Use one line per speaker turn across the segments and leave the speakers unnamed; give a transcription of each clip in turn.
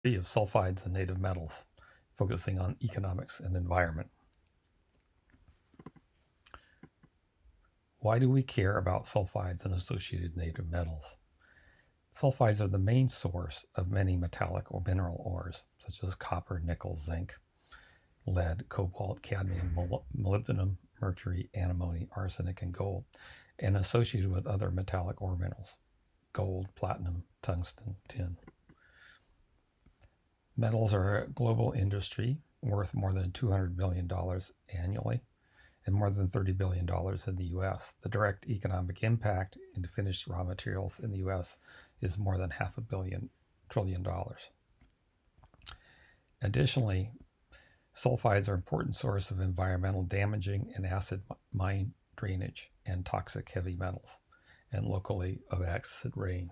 of sulfides and native metals, focusing on economics and environment. Why do we care about sulfides and associated native metals? Sulfides are the main source of many metallic or mineral ores, such as copper, nickel, zinc, lead, cobalt, cadmium, molybdenum, mercury, antimony, arsenic, and gold, and associated with other metallic ore minerals, gold, platinum, tungsten, tin. Metals are a global industry worth more than $200 billion annually and more than $30 billion in the U.S. The direct economic impact into finished raw materials in the U.S. is more than $500 billion. Additionally, sulfides are an important source of environmental damaging and acid mine drainage and toxic heavy metals, and locally of acid rain.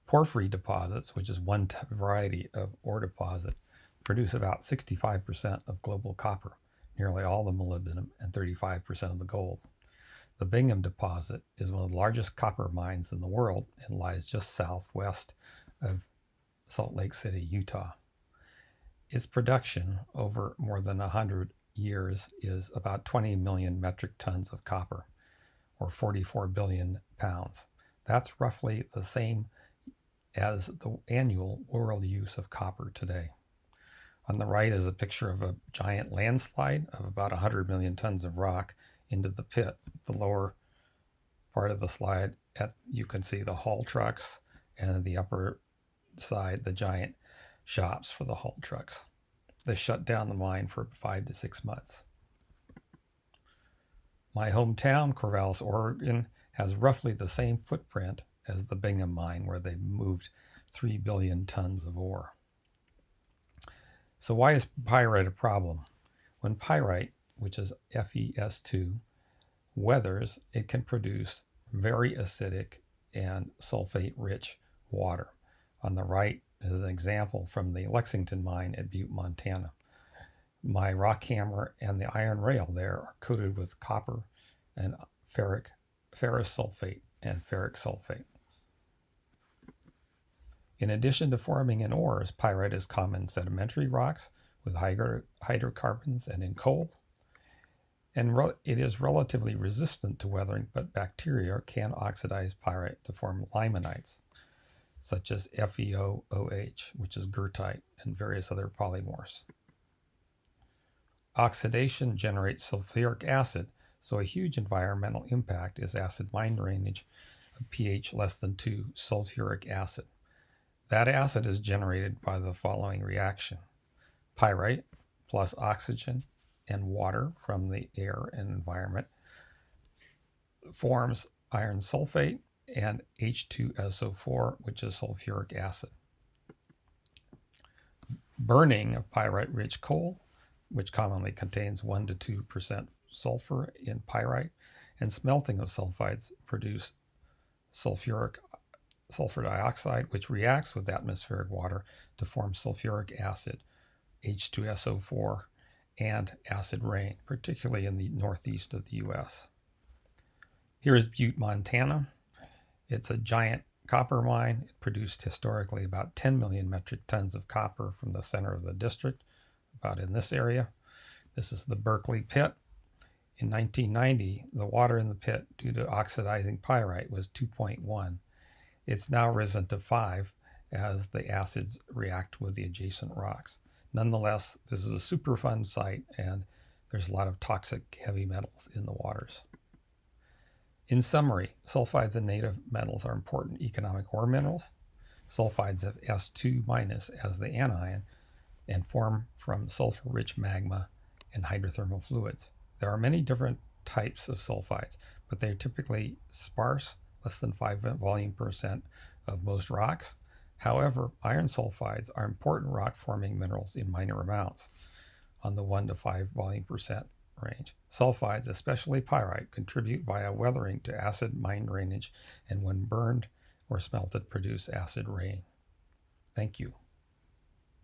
Porphyry deposits, which is one variety of ore deposit, produce about 65% of global copper, nearly all the molybdenum, and 35% of the gold. The Bingham Deposit is one of the largest copper mines in the world and lies just southwest of Salt Lake City, Utah. Its production over more than 100 years is about 20 million metric tons of copper, or 44 billion pounds. That's roughly the same as the annual world use of copper today. On the right is a picture of a giant landslide of about 100 million tons of rock into the pit. The lower part of the slide, you can see the haul trucks, and the upper side, the giant shops for the haul trucks. They shut down the mine for 5 to 6 months. My hometown, Corvallis, Oregon, has roughly the same footprint as the Bingham mine, where they moved 3 billion tons of ore. So why is pyrite a problem? When pyrite, which is FeS2, weathers, it can produce very acidic and sulfate-rich water. On the right is an example from the Lexington mine at Butte, Montana. My rock hammer and the iron rail there are coated with copper and ferrous sulfate and ferric sulfate. In addition to forming in ores, pyrite is common in sedimentary rocks with hydrocarbons and in coal. And it is relatively resistant to weathering, but bacteria can oxidize pyrite to form limonites, such as FeOOH, which is goethite, and various other polymorphs. Oxidation generates sulfuric acid, so a huge environmental impact is acid mine drainage of pH less than 2 sulfuric acid. That acid is generated by the following reaction. Pyrite plus oxygen and water from the air and environment forms iron sulfate and H2SO4, which is sulfuric acid. Burning of pyrite-rich coal, which commonly contains 1 to 2% sulfur in pyrite, and smelting of sulfides produce sulfur dioxide, which reacts with atmospheric water to form sulfuric acid, H2SO4, and acid rain, particularly in the northeast of the U.S. Here is Butte, Montana. It's a giant copper mine. It produced historically about 10 million metric tons of copper from the center of the district, about in this area. This is the Berkeley Pit. In 1990, the water in the pit due to oxidizing pyrite was 2.1. It's now risen to 5 as the acids react with the adjacent rocks. Nonetheless, this is a Superfund site, and there's a lot of toxic heavy metals in the waters. In summary, sulfides and native metals are important economic ore minerals. Sulfides have S2- as the anion and form from sulfur-rich magma and hydrothermal fluids. There are many different types of sulfides, but they're typically sparse, less than 5 volume percent of most rocks. However, iron sulfides are important rock-forming minerals in minor amounts, on the 1 to 5 volume percent range. Sulfides, especially pyrite, contribute via weathering to acid mine drainage, and when burned or smelted, produce acid rain. Thank you.